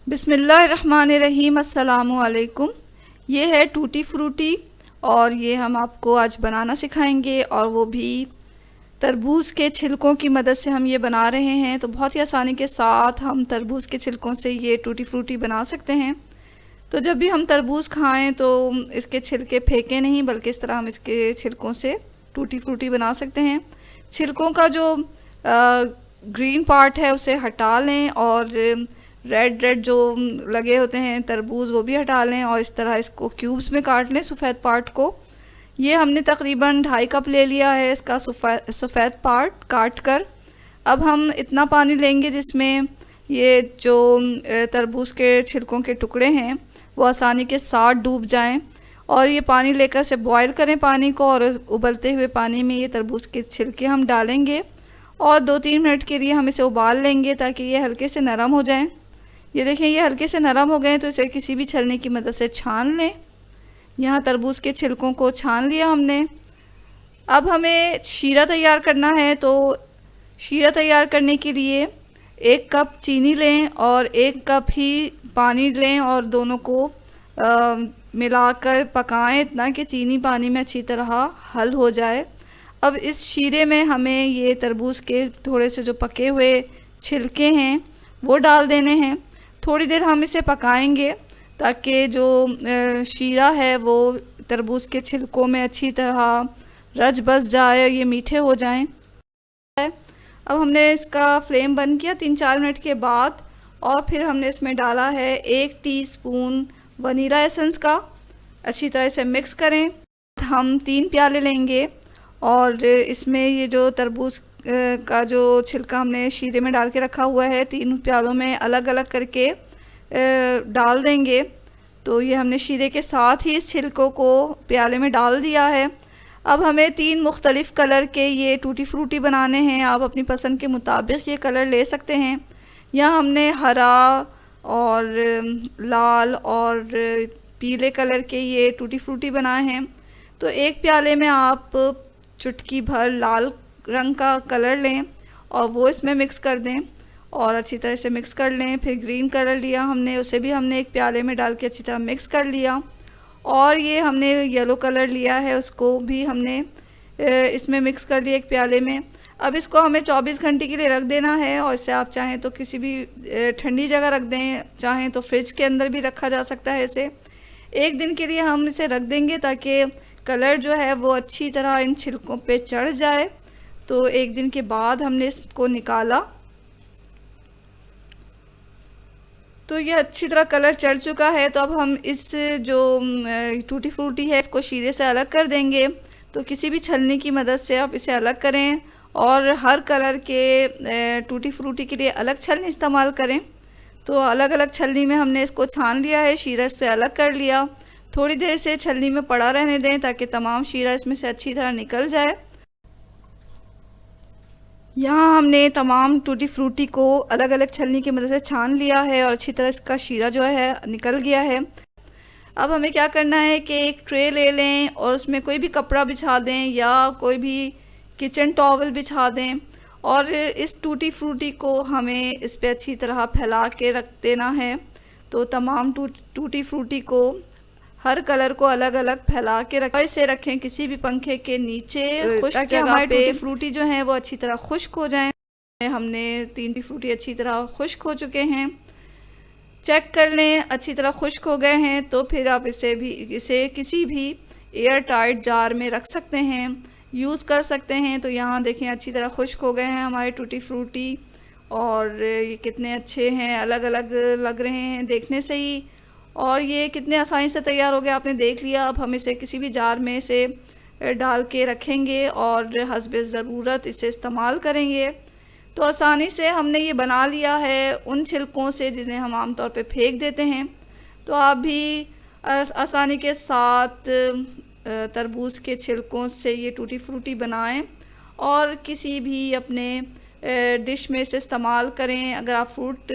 बिस्मिल्लाहिर्रहमानिर्रहीम। अस्सलामुअलैकुम। ये है टूटी फ्रूटी और ये हम आपको आज बनाना सिखाएंगे, और वो भी तरबूज के छिलकों की मदद से हम ये बना रहे हैं। तो बहुत ही आसानी के साथ हम तरबूज के छिलकों से ये टूटी फ्रूटी बना सकते हैं। तो जब भी हम तरबूज खाएं तो इसके छिलके फेंकें नहीं, बल्कि इस तरह हम इसके छिलकों से टूटी फ्रूटी बना सकते हैं। छिलकों का जो ग्रीन पार्ट है उसे हटा लें, और रेड रेड जो लगे होते हैं तरबूज वो भी हटा लें, और इस तरह इसको क्यूब्स में काट लें सफ़ेद पार्ट को। ये हमने तकरीबन 2.5 कप ले लिया है इसका सफ़ेद पार्ट काट कर। अब हम इतना पानी लेंगे जिसमें ये जो तरबूज के छिलकों के टुकड़े हैं वो आसानी के साथ डूब जाएं, और ये पानी लेकर से बॉईल करें पानी को, और उबलते हुए पानी में ये तरबूज के छिलके हम डालेंगे और 2-3 मिनट के लिए हम इसे उबाल लेंगे ताकि ये हल्के से नरम हो जाएं। ये देखें, ये हल्के से नरम हो गए तो इसे किसी भी छलनी की मदद से छान लें। यहाँ तरबूज के छिलकों को छान लिया हमने। अब हमें शीरा तैयार करना है। तो शीरा तैयार करने के लिए 1 कप चीनी लें और 1 कप ही पानी लें, और दोनों को मिलाकर पकाएं इतना कि चीनी पानी में अच्छी तरह हल हो जाए। अब इस शीरे में हमें ये तरबूज के थोड़े से जो पके हुए छिलके हैं वो डाल देने हैं। थोड़ी देर हम इसे पकाएंगे ताकि जो शीरा है वो तरबूज के छिलकों में अच्छी तरह रच बस जाए, ये मीठे हो जाएं। अब हमने इसका फ्लेम बंद किया 3-4 मिनट के बाद, और फिर हमने इसमें डाला है 1 टीस्पून वनीला एसेंस का। अच्छी तरह से मिक्स करें। हम 3 प्याले लेंगे और इसमें ये जो तरबूज का जो छिलका हमने शीरे में डाल के रखा हुआ है 3 प्यालों में अलग अलग करके डाल देंगे। तो ये हमने शीरे के साथ ही इस छिलकों को प्याले में डाल दिया है। अब हमें 3 मुख्तलिफ़ कलर के ये टूटी फ्रूटी बनाने हैं। आप अपनी पसंद के मुताबिक ये कलर ले सकते हैं। यहाँ हमने हरा और लाल और पीले कलर के ये टूटी फ्रूटी बनाए हैं। तो 1 प्याले में आप चुटकी भर लाल रंग का कलर लें और वो इसमें मिक्स कर दें, और अच्छी तरह से मिक्स कर लें। फिर ग्रीन कलर लिया हमने, उसे भी हमने 1 प्याले में डाल के अच्छी तरह मिक्स कर लिया। और ये हमने येलो कलर लिया है, उसको भी हमने इसमें मिक्स कर लिया 1 प्याले में। अब इसको हमें 24 घंटे के लिए रख देना है, और इसे आप चाहें तो किसी भी ठंडी जगह रख दें, चाहें तो फ्रिज के अंदर भी रखा जा सकता है। इसे 1 दिन के लिए हम इसे रख देंगे ताकि कलर जो है वो अच्छी तरह इन छिलकों पे चढ़ जाए। तो 1 दिन के बाद हमने इसको निकाला तो ये अच्छी तरह कलर चढ़ चुका है। तो अब हम इस जो टूटी फ्रूटी है इसको शीरे से अलग कर देंगे। तो किसी भी छलनी की मदद से आप इसे अलग करें, और हर कलर के टूटी फ्रूटी के लिए अलग छलनी इस्तेमाल करें। तो अलग अलग छलनी में हमने इसको छान लिया है, शीरा से अलग कर लिया। थोड़ी देर से छलनी में पड़ा रहने दें ताकि तमाम शीरा इसमें से अच्छी तरह निकल जाए। यहाँ हमने तमाम टूटी फ्रूटी को अलग अलग छलनी की मदद से छान लिया है, और अच्छी तरह इसका शीरा जो है निकल गया है। अब हमें क्या करना है कि एक ट्रे ले लें और उसमें कोई भी कपड़ा बिछा दें या कोई भी किचन टॉवल बिछा दें, और इस टूटी फ्रूटी को हमें इस पर अच्छी तरह फैला के रख देना है। तो तमाम टूटी फ्रूटी को हर कलर को अलग अलग फैला के इसे रखें किसी भी पंखे के नीचे, खुश्क जगह पे। फ्रूटी जो हैं वो अच्छी तरह खुश्क हो जाएं। हमने 3 फ्रूटी अच्छी तरह खुश्क हो चुके हैं। चेक कर लें अच्छी तरह खुश्क हो गए हैं। तो फिर आप इसे किसी भी एयर टाइट जार में रख सकते हैं, यूज़ कर सकते हैं। तो यहाँ देखें अच्छी तरह खुश्क हो गए हैं हमारे टूटी फ्रूटी, और ये कितने अच्छे हैं, अलग अलग लग रहे हैं देखने से ही, और ये कितने आसानी से तैयार हो गया आपने देख लिया। अब हम इसे किसी भी जार में से डाल के रखेंगे और हस्बे ज़रूरत इसे इस्तेमाल करेंगे। तो आसानी से हमने ये बना लिया है उन छिलकों से जिन्हें हम आमतौर पे फेंक देते हैं। तो आप भी आसानी के साथ तरबूज के छिलकों से ये टूटी फ्रूटी बनाएं और किसी भी अपने डिश में से इस्तेमाल करें। अगर आप फ्रूट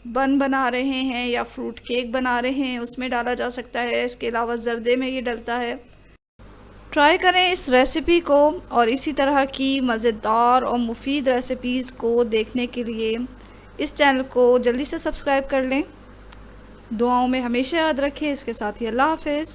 बन बना रहे हैं या फ्रूट केक बना रहे हैं उसमें डाला जा सकता है। इसके अलावा ज़र्दे में ये डलता है। ट्राई करें इस रेसिपी को, और इसी तरह की मज़ेदार और मुफीद रेसिपीज़ को देखने के लिए इस चैनल को जल्दी से सब्सक्राइब कर लें। दुआओं में हमेशा याद रखें। इसके साथ ही अल्लाह हाफ़िज़।